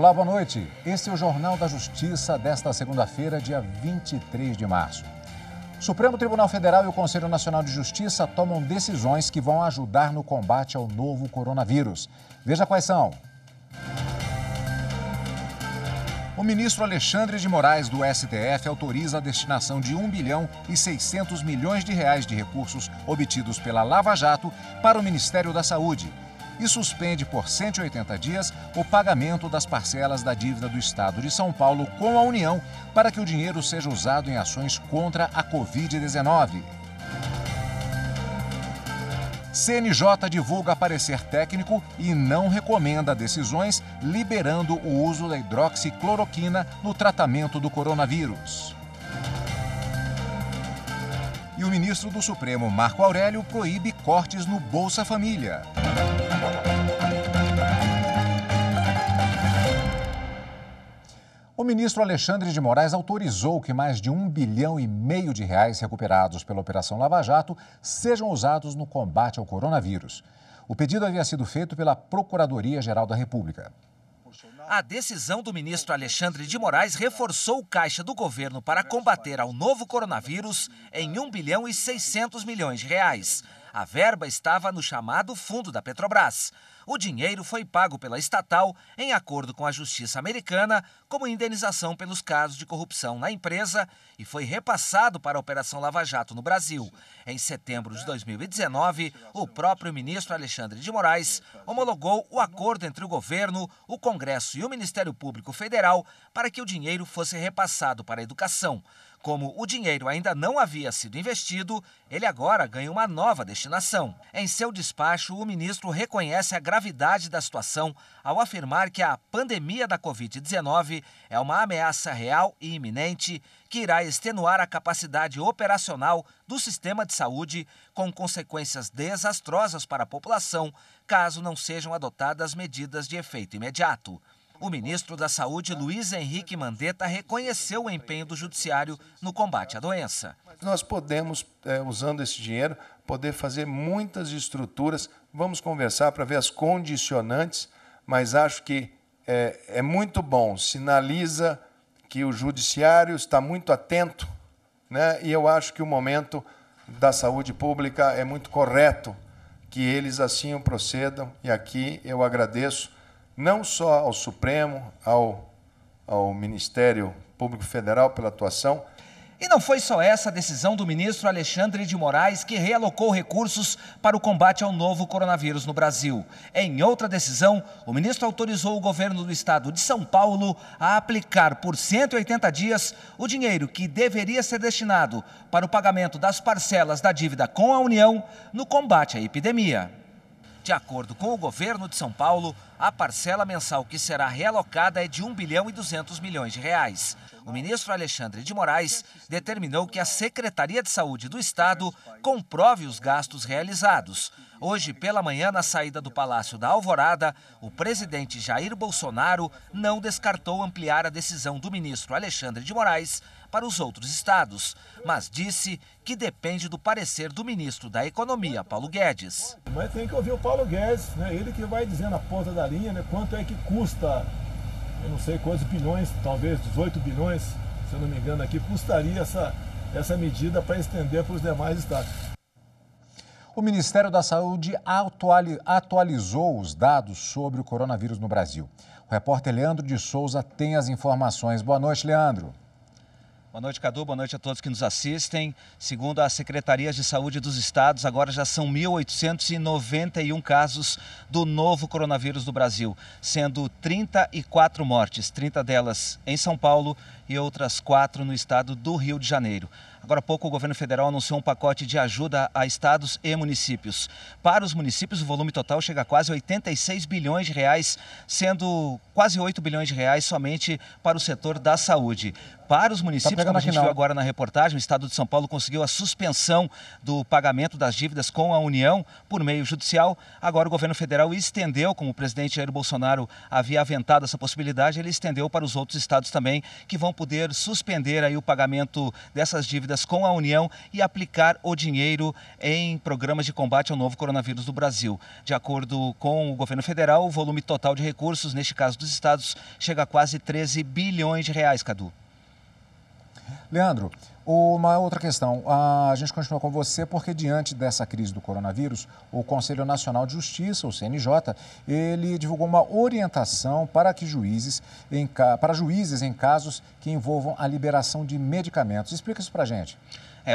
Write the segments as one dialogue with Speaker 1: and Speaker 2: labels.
Speaker 1: Olá, boa noite. Este é o Jornal da Justiça desta segunda-feira, dia 23 de março. O Supremo Tribunal Federal e o Conselho Nacional de Justiça tomam decisões que vão ajudar no combate ao novo coronavírus. Veja quais são. O ministro Alexandre de Moraes, do STF, autoriza a destinação de 1 bilhão e 600 milhões de reais de recursos obtidos pela Lava Jato para o Ministério da Saúde e suspende por 180 dias o pagamento das parcelas da dívida do Estado de São Paulo com a União para que o dinheiro seja usado em ações contra a Covid-19. CNJ divulga parecer técnico e não recomenda decisões liberando o uso da hidroxicloroquina no tratamento do coronavírus. E o ministro do Supremo, Marco Aurélio, proíbe cortes no Bolsa Família. O ministro Alexandre de Moraes autorizou que mais de 1,5 bilhão de reais recuperados pela Operação Lava Jato sejam usados no combate ao coronavírus. O pedido havia sido feito pela Procuradoria-Geral da República.
Speaker 2: A decisão do ministro Alexandre de Moraes reforçou o caixa do governo para combater ao novo coronavírus em 1 bilhão e 600 milhões de reais. A verba estava no chamado Fundo da Petrobras. O dinheiro foi pago pela estatal em acordo com a Justiça americana como indenização pelos casos de corrupção na empresa e foi repassado para a Operação Lava Jato no Brasil. Em setembro de 2019, o próprio ministro Alexandre de Moraes homologou o acordo entre o governo, o Congresso e o Ministério Público Federal para que o dinheiro fosse repassado para a educação. Como o dinheiro ainda não havia sido investido, ele agora ganha uma nova destinação. Em seu despacho, o ministro reconhece a gravidade da situação ao afirmar que a pandemia da Covid-19 é uma ameaça real e iminente que irá extenuar a capacidade operacional do sistema de saúde, com consequências desastrosas para a população, caso não sejam adotadas medidas de efeito imediato. O ministro da Saúde, Luiz Henrique Mandetta, reconheceu o empenho do judiciário no combate à doença.
Speaker 3: Nós podemos, usando esse dinheiro, poder fazer muitas estruturas. Vamos conversar para ver as condicionantes, mas acho que é muito bom, sinaliza que o judiciário está muito atento, né? E eu acho que o momento da saúde pública é muito correto que eles assim o procedam. E aqui eu agradeço não só ao Supremo, ao Ministério Público Federal pela atuação.
Speaker 2: E não foi só essa a decisão do ministro Alexandre de Moraes que realocou recursos para o combate ao novo coronavírus no Brasil. Em outra decisão, o ministro autorizou o governo do estado de São Paulo a aplicar por 180 dias o dinheiro que deveria ser destinado para o pagamento das parcelas da dívida com a União no combate à epidemia. De acordo com o governo de São Paulo, a parcela mensal que será realocada é de 1 bilhão e 200 milhões de reais. O ministro Alexandre de Moraes determinou que a Secretaria de Saúde do Estado comprove os gastos realizados. Hoje, pela manhã, na saída do Palácio da Alvorada, o presidente Jair Bolsonaro não descartou ampliar a decisão do ministro Alexandre de Moraes para os outros estados, mas disse que depende do parecer do ministro da Economia, Paulo Guedes.
Speaker 4: Mas tem que ouvir o Paulo Guedes, né? Ele que vai dizer na ponta da linha, né, quanto é que custa, eu não sei quantos bilhões, talvez 18 bilhões, se eu não me engano aqui, custaria essa medida para estender para os demais estados.
Speaker 1: O Ministério da Saúde atualizou os dados sobre o coronavírus no Brasil. O repórter Leandro de Souza tem as informações. Boa noite, Leandro.
Speaker 5: Boa noite, Cadu. Boa noite a todos que nos assistem. Segundo as Secretarias de Saúde dos Estados, agora já são 1.891 casos do novo coronavírus no Brasil, sendo 34 mortes, 30 delas em São Paulo e outras 4 no estado do Rio de Janeiro. Agora há pouco o governo federal anunciou um pacote de ajuda a estados e municípios. Para os municípios, o volume total chega a quase 86 bilhões de reais, sendo quase 8 bilhões de reais somente para o setor da saúde. Para os municípios, como a gente viu agora na reportagem, o estado de São Paulo conseguiu a suspensão do pagamento das dívidas com a União por meio judicial. Agora o governo federal estendeu, como o presidente Jair Bolsonaro havia aventado essa possibilidade, ele estendeu para os outros estados também, que vão poder suspender aí o pagamento dessas dívidas com a União e aplicar o dinheiro em programas de combate ao novo coronavírus do Brasil. De acordo com o governo federal, o volume total de recursos, neste caso dos estados, chega a quase 13 bilhões de reais, Cadu.
Speaker 1: Leandro, uma outra questão. A gente continua com você porque, diante dessa crise do coronavírus, o Conselho Nacional de Justiça, o CNJ, ele divulgou uma orientação para juízes em casos que envolvam a liberação de medicamentos. Explica isso para a gente.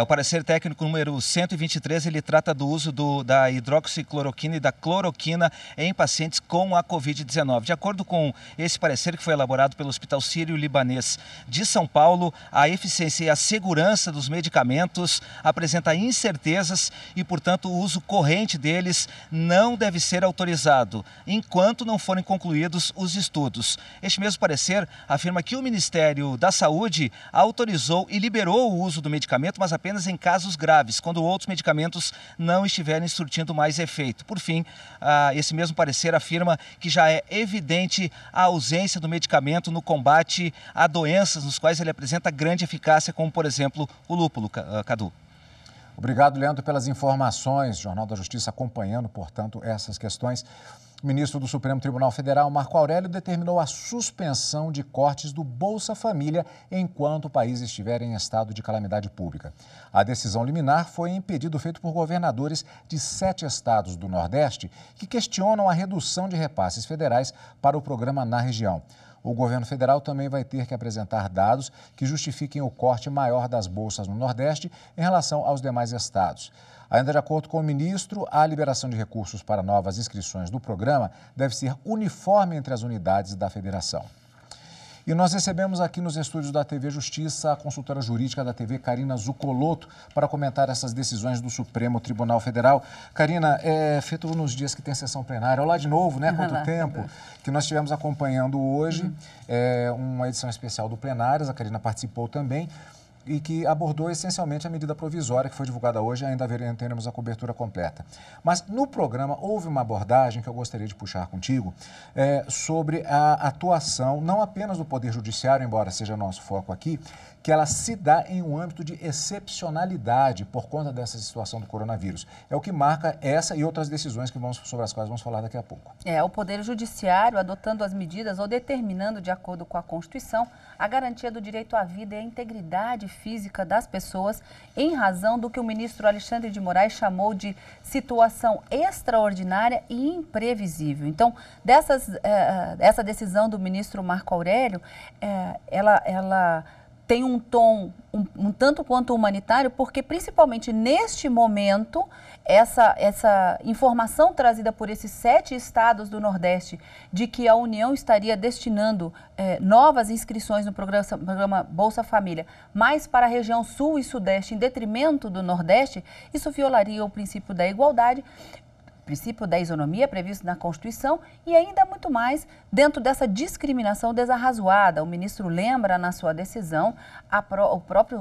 Speaker 5: O parecer técnico número 123, ele trata do uso da hidroxicloroquina e da cloroquina em pacientes com a Covid-19. De acordo com esse parecer, que foi elaborado pelo Hospital Sírio-Libanês de São Paulo, a eficiência e a segurança dos medicamentos apresenta incertezas e, portanto, o uso corrente deles não deve ser autorizado, enquanto não forem concluídos os estudos. Este mesmo parecer afirma que o Ministério da Saúde autorizou e liberou o uso do medicamento, mas apenas em casos graves, quando outros medicamentos não estiverem surtindo mais efeito. Por fim, esse mesmo parecer afirma que já é evidente a ausência do medicamento no combate a doenças nos quais ele apresenta grande eficácia, como, por exemplo, o lúpulo, Cadu.
Speaker 1: Obrigado, Leandro, pelas informações. Jornal da Justiça acompanhando, portanto, essas questões. O ministro do Supremo Tribunal Federal, Marco Aurélio, determinou a suspensão de cortes do Bolsa Família enquanto o país estiver em estado de calamidade pública. A decisão liminar foi em pedido feito por governadores de 7 estados do Nordeste que questionam a redução de repasses federais para o programa na região. O governo federal também vai ter que apresentar dados que justifiquem o corte maior das bolsas no Nordeste em relação aos demais estados. Ainda de acordo com o ministro, a liberação de recursos para novas inscrições do programa deve ser uniforme entre as unidades da federação. E nós recebemos aqui nos estúdios da TV Justiça a consultora jurídica da TV, Karina Zucolotto, para comentar essas decisões do Supremo Tribunal Federal. Karina, feito nos dias que tem sessão plenária, olá de novo, né? Quanto tempo que nós estivemos acompanhando hoje, uma edição especial do Plenárias, a Karina participou também, e que abordou essencialmente a medida provisória que foi divulgada hoje, ainda teremos a cobertura completa. Mas no programa houve uma abordagem que eu gostaria de puxar contigo sobre a atuação, não apenas do Poder Judiciário, embora seja nosso foco aqui, que ela se dá em um âmbito de excepcionalidade por conta dessa situação do coronavírus. É o que marca essa e outras decisões sobre as quais vamos falar daqui a pouco.
Speaker 6: O Poder Judiciário adotando as medidas ou determinando, de acordo com a Constituição, a garantia do direito à vida e à integridade física das pessoas em razão do que o ministro Alexandre de Moraes chamou de situação extraordinária e imprevisível. Então, essa decisão do ministro Marco Aurélio, ela tem um tom um tanto quanto humanitário, porque principalmente neste momento, essa informação trazida por esses 7 estados do Nordeste de que a União estaria destinando novas inscrições no programa Bolsa Família, mais para a região Sul e Sudeste, em detrimento do Nordeste, isso violaria o princípio da igualdade, princípio da isonomia previsto na Constituição e ainda muito mais dentro dessa discriminação desarrazoada. O ministro lembra na sua decisão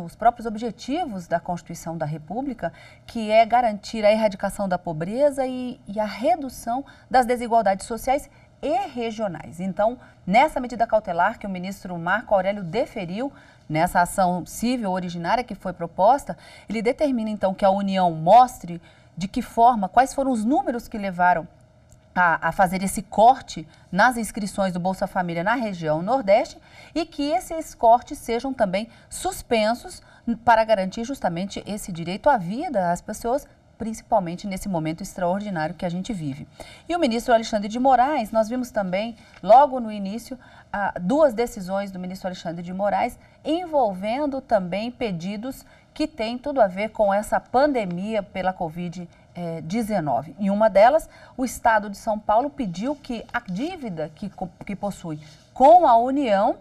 Speaker 6: os próprios objetivos da Constituição da República, que é garantir a erradicação da pobreza e a redução das desigualdades sociais e regionais. Então, nessa medida cautelar que o ministro Marco Aurélio deferiu, nessa ação civil originária que foi proposta, ele determina então que a União mostre de que forma, quais foram os números que levaram a fazer esse corte nas inscrições do Bolsa Família na região Nordeste e que esses cortes sejam também suspensos para garantir justamente esse direito à vida às pessoas, principalmente nesse momento extraordinário que a gente vive. E o ministro Alexandre de Moraes, nós vimos também, logo no início, 2 decisões do ministro Alexandre de Moraes envolvendo também pedidos que têm tudo a ver com essa pandemia pela Covid-19. Em uma delas, o Estado de São Paulo pediu que a dívida que possui com a União,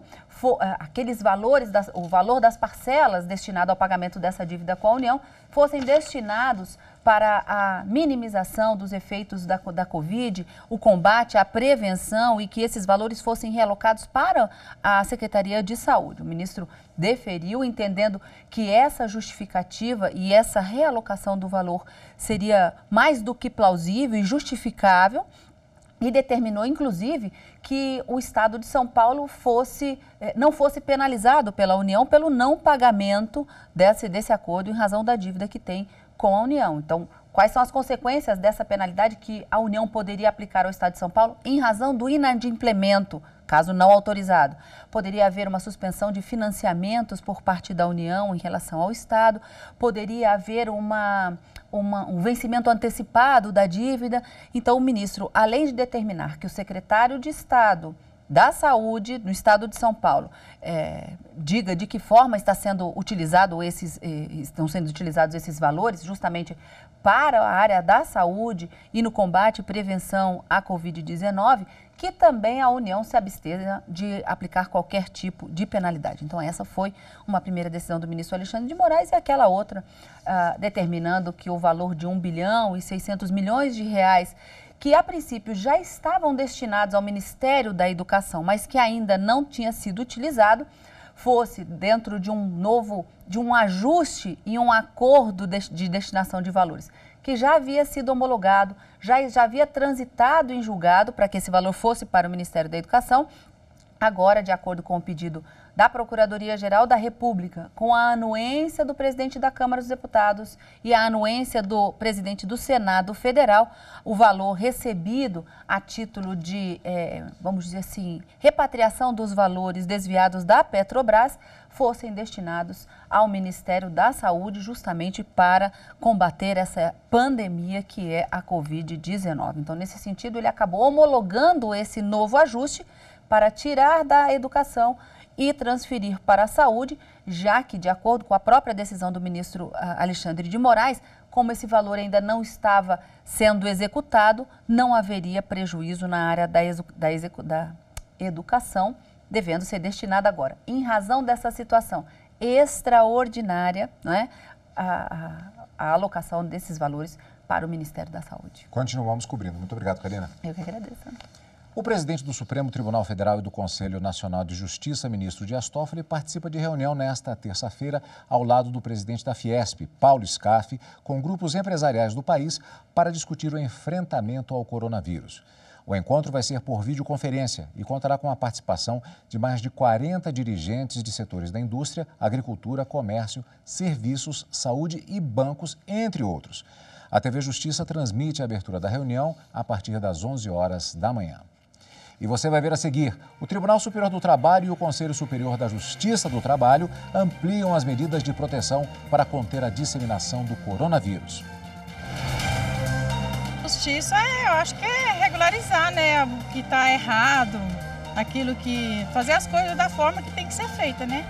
Speaker 6: aqueles valores, o valor das parcelas destinado ao pagamento dessa dívida com a União, fossem destinados para a minimização dos efeitos da Covid, o combate, a prevenção e que esses valores fossem realocados para a Secretaria de Saúde. O ministro deferiu, entendendo que essa justificativa e essa realocação do valor seria mais do que plausível e justificável, e determinou, inclusive, que o Estado de São Paulo não fosse penalizado pela União pelo não pagamento desse acordo em razão da dívida que tem com a União. Então, quais são as consequências dessa penalidade que a União poderia aplicar ao Estado de São Paulo em razão do inadimplemento, caso não autorizado? Poderia haver uma suspensão de financiamentos por parte da União em relação ao Estado, poderia haver um vencimento antecipado da dívida. Então, o ministro, além de determinar que o secretário de Estado da Saúde no Estado de São Paulo diga de que forma estão sendo utilizados esses valores, justamente para a área da saúde e no combate e prevenção à Covid-19, que também a União se abstenha de aplicar qualquer tipo de penalidade. Então, essa foi uma primeira decisão do ministro Alexandre de Moraes e aquela outra determinando que o valor de 1 bilhão e 600 milhões de reais que a princípio já estavam destinados ao Ministério da Educação, mas que ainda não tinha sido utilizado, fosse dentro de um ajuste e um acordo de destinação de valores, que já havia sido homologado, já havia transitado em julgado para que esse valor fosse para o Ministério da Educação. Agora, de acordo com o pedido da Procuradoria-Geral da República, com a anuência do presidente da Câmara dos Deputados e a anuência do presidente do Senado Federal, o valor recebido a título de, vamos dizer assim, repatriação dos valores desviados da Petrobras, fossem destinados ao Ministério da Saúde, justamente para combater essa pandemia que é a Covid-19. Então, nesse sentido, ele acabou homologando esse novo ajuste para tirar da educação e transferir para a saúde, já que, de acordo com a própria decisão do ministro Alexandre de Moraes, como esse valor ainda não estava sendo executado, não haveria prejuízo na área da educação, devendo ser destinado agora. Em razão dessa situação extraordinária, né, a alocação desses valores para o Ministério da Saúde.
Speaker 1: Continuamos cobrindo. Muito obrigado, Karina.
Speaker 6: Eu que agradeço.
Speaker 1: O presidente do Supremo Tribunal Federal e do Conselho Nacional de Justiça, ministro Dias Toffoli, participa de reunião nesta terça-feira ao lado do presidente da Fiesp, Paulo Scaff, com grupos empresariais do país para discutir o enfrentamento ao coronavírus. O encontro vai ser por videoconferência e contará com a participação de mais de 40 dirigentes de setores da indústria, agricultura, comércio, serviços, saúde e bancos, entre outros. A TV Justiça transmite a abertura da reunião a partir das 11 horas da manhã. E você vai ver a seguir, o Tribunal Superior do Trabalho e o Conselho Superior da Justiça do Trabalho ampliam as medidas de proteção para conter a disseminação do coronavírus.
Speaker 7: Justiça, eu acho que é regularizar, né, o que está errado, aquilo que... fazer as coisas da forma que tem que ser feita, né?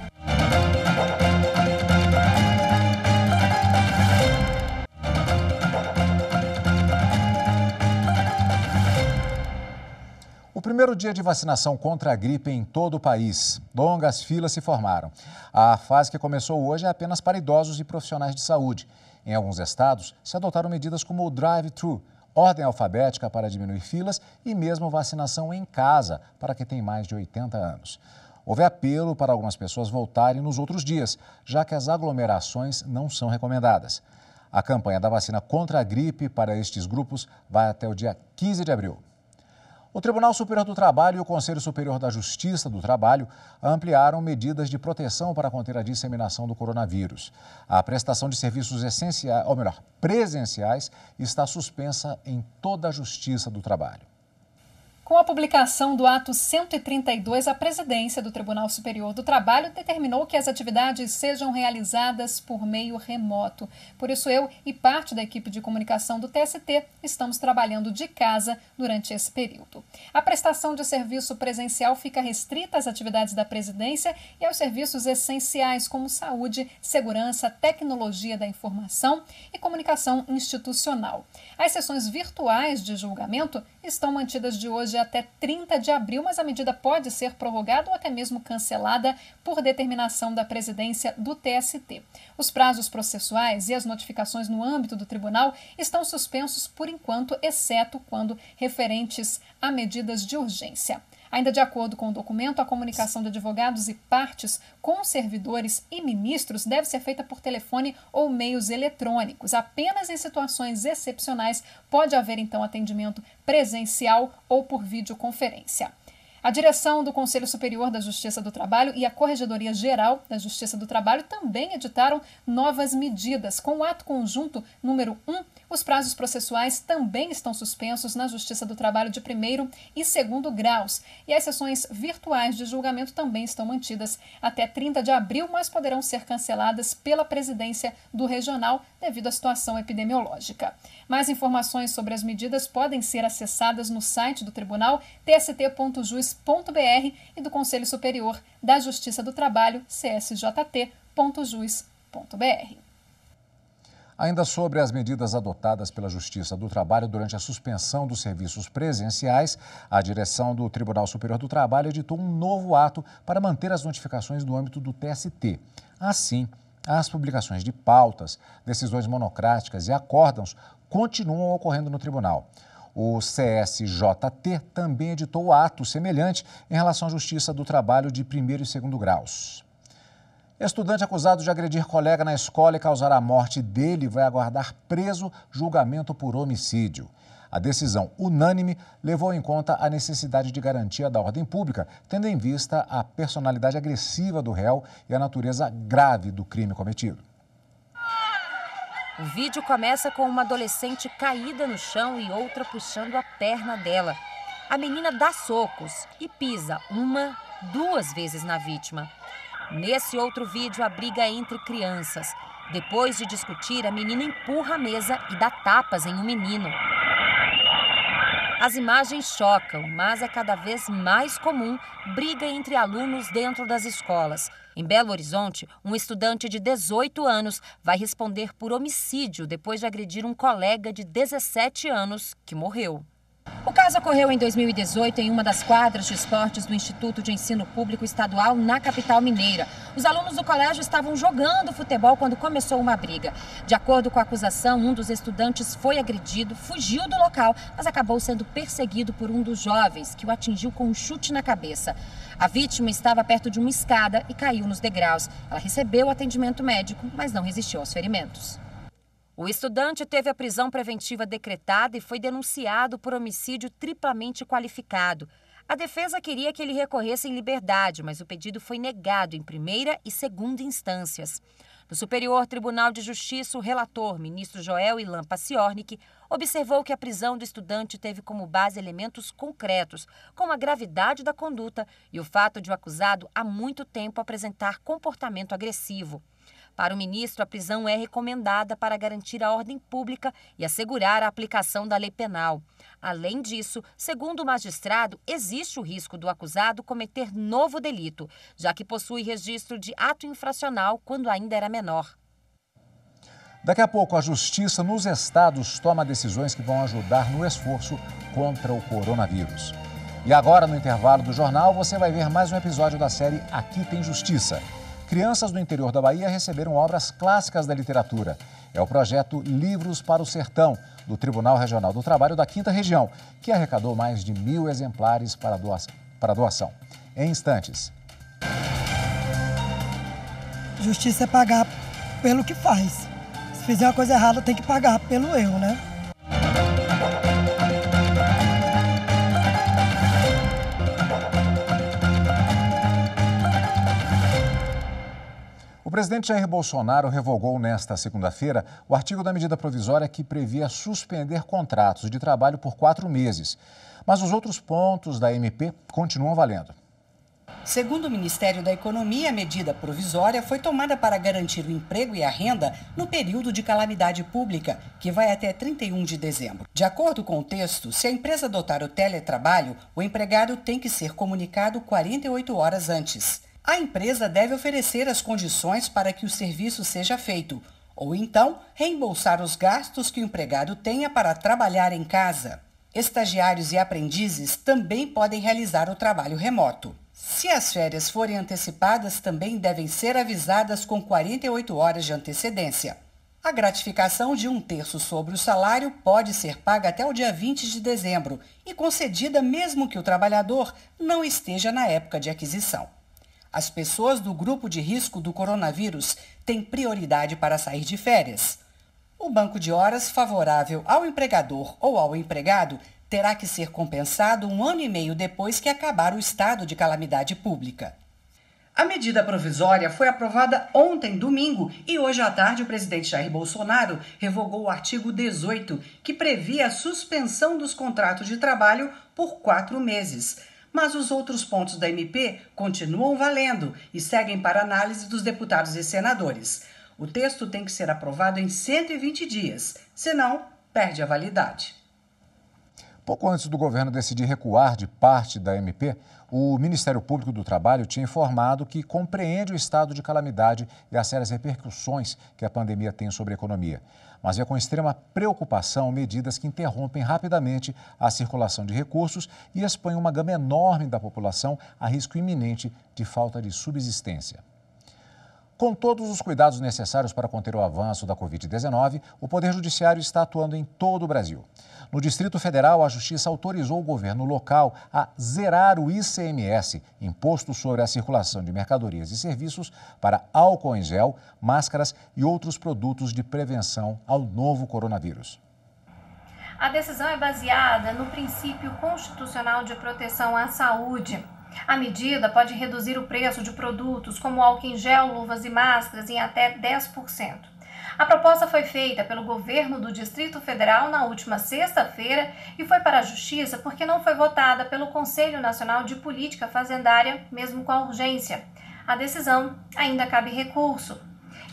Speaker 1: O primeiro dia de vacinação contra a gripe em todo o país. Longas filas se formaram. A fase que começou hoje é apenas para idosos e profissionais de saúde. Em alguns estados, se adotaram medidas como o drive-thru, ordem alfabética para diminuir filas e mesmo vacinação em casa para quem tem mais de 80 anos. Houve apelo para algumas pessoas voltarem nos outros dias, já que as aglomerações não são recomendadas. A campanha da vacina contra a gripe para estes grupos vai até o dia 15 de abril. O Tribunal Superior do Trabalho e o Conselho Superior da Justiça do Trabalho ampliaram medidas de proteção para conter a disseminação do coronavírus. A prestação de serviços essenciais, ou melhor, presenciais, está suspensa em toda a Justiça do Trabalho.
Speaker 8: Com a publicação do ato 132, a presidência do Tribunal Superior do Trabalho determinou que as atividades sejam realizadas por meio remoto. Por isso, eu e parte da equipe de comunicação do TST estamos trabalhando de casa durante esse período. A prestação de serviço presencial fica restrita às atividades da presidência e aos serviços essenciais como saúde, segurança, tecnologia da informação e comunicação institucional. As sessões virtuais de julgamento estão mantidas de hoje até 30 de abril, mas a medida pode ser prorrogada ou até mesmo cancelada por determinação da presidência do TST. Os prazos processuais e as notificações no âmbito do tribunal estão suspensos por enquanto, exceto quando referentes a medidas de urgência. Ainda de acordo com o documento, a comunicação de advogados e partes com servidores e ministros deve ser feita por telefone ou meios eletrônicos. Apenas em situações excepcionais pode haver, então, atendimento presencial ou por videoconferência. A direção do Conselho Superior da Justiça do Trabalho e a Corregedoria Geral da Justiça do Trabalho também editaram novas medidas. Com o ato conjunto número 1, os prazos processuais também estão suspensos na Justiça do Trabalho de 1º e 2º graus. E as sessões virtuais de julgamento também estão mantidas até 30 de abril, mas poderão ser canceladas pela presidência do regional devido à situação epidemiológica. Mais informações sobre as medidas podem ser acessadas no site do Tribunal tst.jus.br e do Conselho Superior da Justiça do Trabalho, csjt.jus.br.
Speaker 1: Ainda sobre as medidas adotadas pela Justiça do Trabalho durante a suspensão dos serviços presenciais, a direção do Tribunal Superior do Trabalho editou um novo ato para manter as notificações no âmbito do TST. Assim, as publicações de pautas, decisões monocráticas e acórdãos continuam ocorrendo no tribunal. O CSJT também editou ato semelhante em relação à Justiça do Trabalho de 1º e 2º graus. Estudante acusado de agredir colega na escola e causar a morte dele vai aguardar preso julgamento por homicídio. A decisão unânime levou em conta a necessidade de garantia da ordem pública, tendo em vista a personalidade agressiva do réu e a natureza grave do crime cometido.
Speaker 9: O vídeo começa com uma adolescente caída no chão e outra puxando a perna dela. A menina dá socos e pisa 1, 2 vezes na vítima. Nesse outro vídeo, a briga é entre crianças. Depois de discutir, a menina empurra a mesa e dá tapas em um menino. As imagens chocam, mas é cada vez mais comum briga entre alunos dentro das escolas. Em Belo Horizonte, um estudante de 18 anos vai responder por homicídio depois de agredir um colega de 17 anos que morreu. O caso ocorreu em 2018 em uma das quadras de esportes do Instituto de Ensino Público Estadual na capital mineira. Os alunos do colégio estavam jogando futebol quando começou uma briga. De acordo com a acusação, um dos estudantes foi agredido, fugiu do local, mas acabou sendo perseguido por um dos jovens, que o atingiu com um chute na cabeça. A vítima estava perto de uma escada e caiu nos degraus. Ela recebeu atendimento médico, mas não resistiu aos ferimentos. O estudante teve a prisão preventiva decretada e foi denunciado por homicídio triplamente qualificado. A defesa queria que ele recorresse em liberdade, mas o pedido foi negado em 1ª e 2ª instâncias. No Superior Tribunal de Justiça, o relator, ministro Joel Ilan Paciornik, observou que a prisão do estudante teve como base elementos concretos, como a gravidade da conduta e o fato de o acusado há muito tempo apresentar comportamento agressivo. Para o ministro, a prisão é recomendada para garantir a ordem pública e assegurar a aplicação da lei penal. Além disso, segundo o magistrado, existe o risco do acusado cometer novo delito, já que possui registro de ato infracional quando ainda era menor.
Speaker 1: Daqui a pouco, a Justiça nos estados toma decisões que vão ajudar no esforço contra o coronavírus. E agora, no intervalo do jornal, você vai ver mais um episódio da série Aqui Tem Justiça. Crianças do interior da Bahia receberam obras clássicas da literatura. É o projeto Livros para o Sertão, do Tribunal Regional do Trabalho da 5ª Região, que arrecadou mais de 1.000 exemplares para doação. Em instantes.
Speaker 10: Justiça é pagar pelo que faz. Se fizer uma coisa errada, tem que pagar pelo erro, né?
Speaker 1: O presidente Jair Bolsonaro revogou nesta segunda-feira o artigo da medida provisória que previa suspender contratos de trabalho por 4 meses. Mas os outros pontos da MP continuam valendo.
Speaker 11: Segundo o Ministério da Economia, a medida provisória foi tomada para garantir o emprego e a renda no período de calamidade pública, que vai até 31 de dezembro. De acordo com o texto, se a empresa adotar o teletrabalho, o empregado tem que ser comunicado 48 horas antes. A empresa deve oferecer as condições para que o serviço seja feito, ou então reembolsar os gastos que o empregado tenha para trabalhar em casa. Estagiários e aprendizes também podem realizar o trabalho remoto. Se as férias forem antecipadas, também devem ser avisadas com 48 horas de antecedência. A gratificação de 1/3 sobre o salário pode ser paga até o dia 20 de dezembro e concedida mesmo que o trabalhador não esteja na época de aquisição. As pessoas do grupo de risco do coronavírus têm prioridade para sair de férias. O banco de horas favorável ao empregador ou ao empregado terá que ser compensado 1 ano e meio depois que acabar o estado de calamidade pública. A medida provisória foi aprovada ontem, domingo, e hoje à tarde o presidente Jair Bolsonaro revogou o artigo 18, que previa a suspensão dos contratos de trabalho por 4 meses. Mas os outros pontos da MP continuam valendo e seguem para análise dos deputados e senadores. O texto tem que ser aprovado em 120 dias, senão perde a validade.
Speaker 1: Pouco antes do governo decidir recuar de parte da MP, o Ministério Público do Trabalho tinha informado que compreende o estado de calamidade e as sérias repercussões que a pandemia tem sobre a economia, mas vê com extrema preocupação medidas que interrompem rapidamente a circulação de recursos e expõem uma gama enorme da população a risco iminente de falta de subsistência. Com todos os cuidados necessários para conter o avanço da Covid-19, o Poder Judiciário está atuando em todo o Brasil. No Distrito Federal, a Justiça autorizou o governo local a zerar o ICMS, Imposto sobre a Circulação de Mercadorias e Serviços, para álcool em gel, máscaras e outros produtos de prevenção ao novo coronavírus.
Speaker 12: A decisão é baseada no princípio constitucional de proteção à saúde. A medida pode reduzir o preço de produtos como álcool em gel, luvas e máscaras em até 10%. A proposta foi feita pelo governo do Distrito Federal na última sexta-feira e foi para a Justiça porque não foi votada pelo Conselho Nacional de Política Fazendária, mesmo com a urgência. A decisão ainda cabe recurso.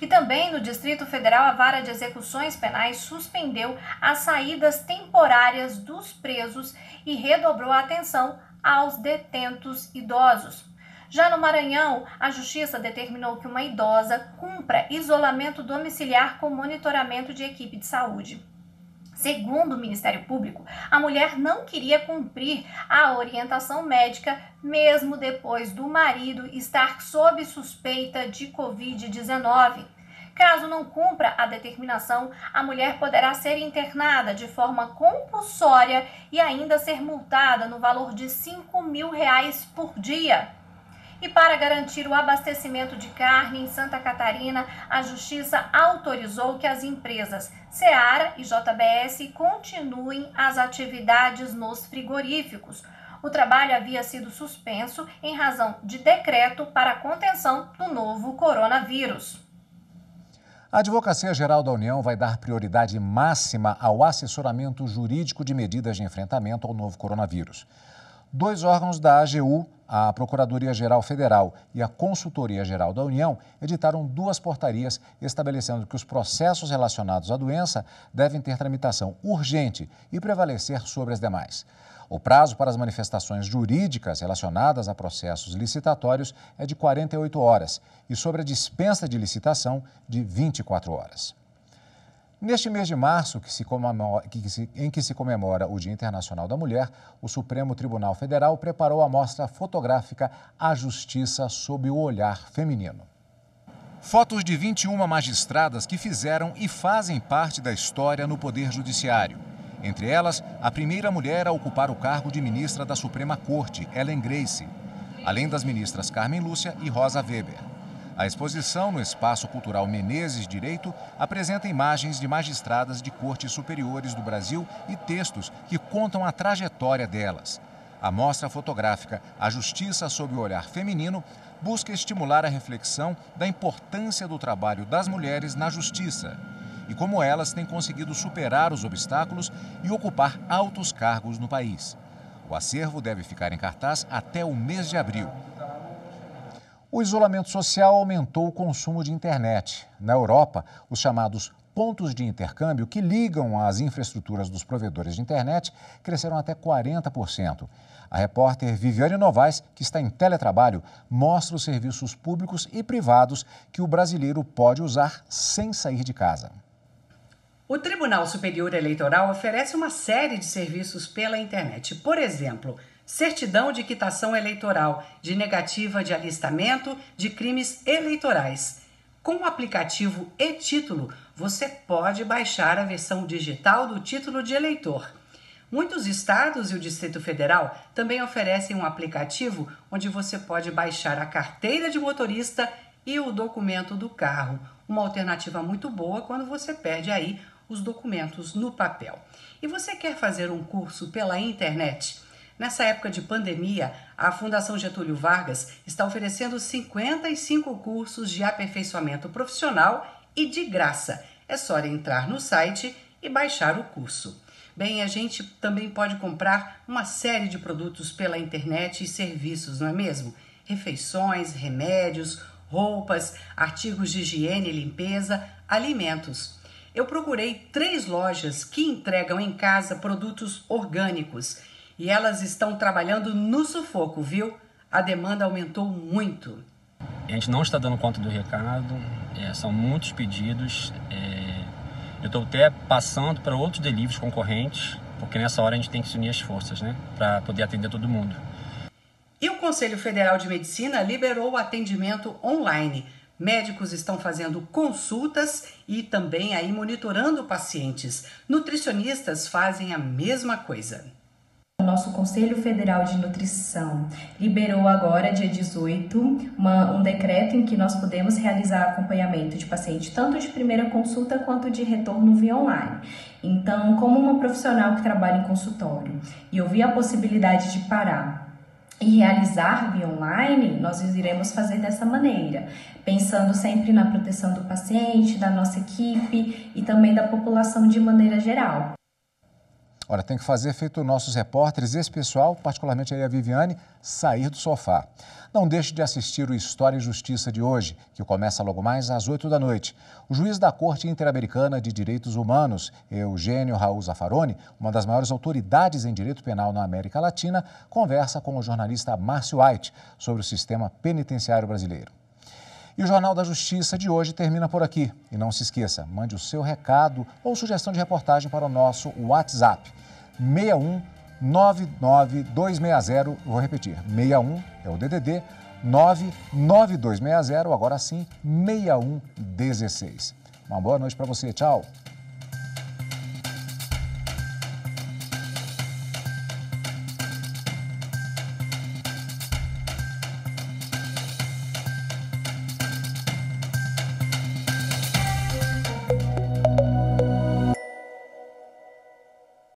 Speaker 12: E também no Distrito Federal, a Vara de Execuções Penais suspendeu as saídas temporárias dos presos e redobrou a atenção aos detentos idosos. Já no Maranhão, a Justiça determinou que uma idosa cumpra isolamento domiciliar com monitoramento de equipe de saúde. Segundo o Ministério Público, a mulher não queria cumprir a orientação médica, mesmo depois do marido estar sob suspeita de Covid-19. Caso não cumpra a determinação, a mulher poderá ser internada de forma compulsória e ainda ser multada no valor de R$5.000 por dia. E para garantir o abastecimento de carne em Santa Catarina, a Justiça autorizou que as empresas Seara e JBS continuem as atividades nos frigoríficos. O trabalho havia sido suspenso em razão de decreto para a contenção do novo coronavírus.
Speaker 1: A Advocacia Geral da União vai dar prioridade máxima ao assessoramento jurídico de medidas de enfrentamento ao novo coronavírus. 2 órgãos da AGU, a Procuradoria-Geral Federal e a Consultoria-Geral da União, editaram 2 portarias estabelecendo que os processos relacionados à doença devem ter tramitação urgente e prevalecer sobre as demais. O prazo para as manifestações jurídicas relacionadas a processos licitatórios é de 48 horas e sobre a dispensa de licitação de 24 horas. Neste mês de março, em que se comemora o Dia Internacional da Mulher, o Supremo Tribunal Federal preparou a mostra fotográfica A Justiça sob o Olhar Feminino. Fotos de 21 magistradas que fizeram e fazem parte da história no Poder Judiciário. Entre elas, a primeira mulher a ocupar o cargo de ministra da Suprema Corte, Ellen Grace, além das ministras Carmen Lúcia e Rosa Weber. A exposição no Espaço Cultural Menezes Direito apresenta imagens de magistradas de cortes superiores do Brasil e textos que contam a trajetória delas. A mostra fotográfica A Justiça sob o Olhar Feminino busca estimular a reflexão da importância do trabalho das mulheres na justiça e como elas têm conseguido superar os obstáculos e ocupar altos cargos no país. O acervo deve ficar em cartaz até o mês de abril. O isolamento social aumentou o consumo de internet. Na Europa, os chamados pontos de intercâmbio que ligam as infraestruturas dos provedores de internet cresceram até 40%. A repórter Viviane Novaes, que está em teletrabalho, mostra os serviços públicos e privados que o brasileiro pode usar sem sair de casa.
Speaker 11: O Tribunal Superior Eleitoral oferece uma série de serviços pela internet. Por exemplo, certidão de quitação eleitoral, de negativa de alistamento de crimes eleitorais. Com o aplicativo e-Título, você pode baixar a versão digital do título de eleitor. Muitos estados e o Distrito Federal também oferecem um aplicativo onde você pode baixar a carteira de motorista e o documento do carro. Uma alternativa muito boa quando você perde aí os documentos no papel. E você quer fazer um curso pela internet? Nessa época de pandemia, a Fundação Getúlio Vargas está oferecendo 55 cursos de aperfeiçoamento profissional e de graça. É só entrar no site e baixar o curso. Bem, a gente também pode comprar uma série de produtos pela internet e serviços, não é mesmo? Refeições, remédios, roupas, artigos de higiene e limpeza, alimentos. Eu procurei 3 lojas que entregam em casa produtos orgânicos e elas estão trabalhando no sufoco, viu? A demanda aumentou muito.
Speaker 13: A gente não está dando conta do recado, são muitos pedidos. Eu estou até passando para outros deliveries concorrentes, porque nessa hora a gente tem que se unir as forças, né? Para poder atender todo mundo.
Speaker 11: E o Conselho Federal de Medicina liberou o atendimento online. Médicos estão fazendo consultas e também aí monitorando pacientes. Nutricionistas fazem a mesma coisa.
Speaker 14: O nosso Conselho Federal de Nutrição liberou agora, dia 18, um decreto em que nós podemos realizar acompanhamento de paciente tanto de primeira consulta quanto de retorno via online. Então, como uma profissional que trabalha em consultório e eu vi a possibilidade de parar e realizar via online, nós iremos fazer dessa maneira, pensando sempre na proteção do paciente, da nossa equipe e também da população de maneira geral.
Speaker 1: Olha, tem que fazer feito nossos repórteres, esse pessoal, particularmente aí a Viviane, sair do sofá. Não deixe de assistir o História e Justiça de hoje, que começa logo mais às 8 da noite. O juiz da Corte Interamericana de Direitos Humanos, Eugênio Raul Zaffaroni, uma das maiores autoridades em direito penal na América Latina, conversa com o jornalista Márcio White sobre o sistema penitenciário brasileiro. E o Jornal da Justiça de hoje termina por aqui. E não se esqueça, mande o seu recado ou sugestão de reportagem para o nosso WhatsApp. 61 99260, vou repetir, 61 é o DDD, 99260, agora sim, 6116. Uma boa noite para você, tchau.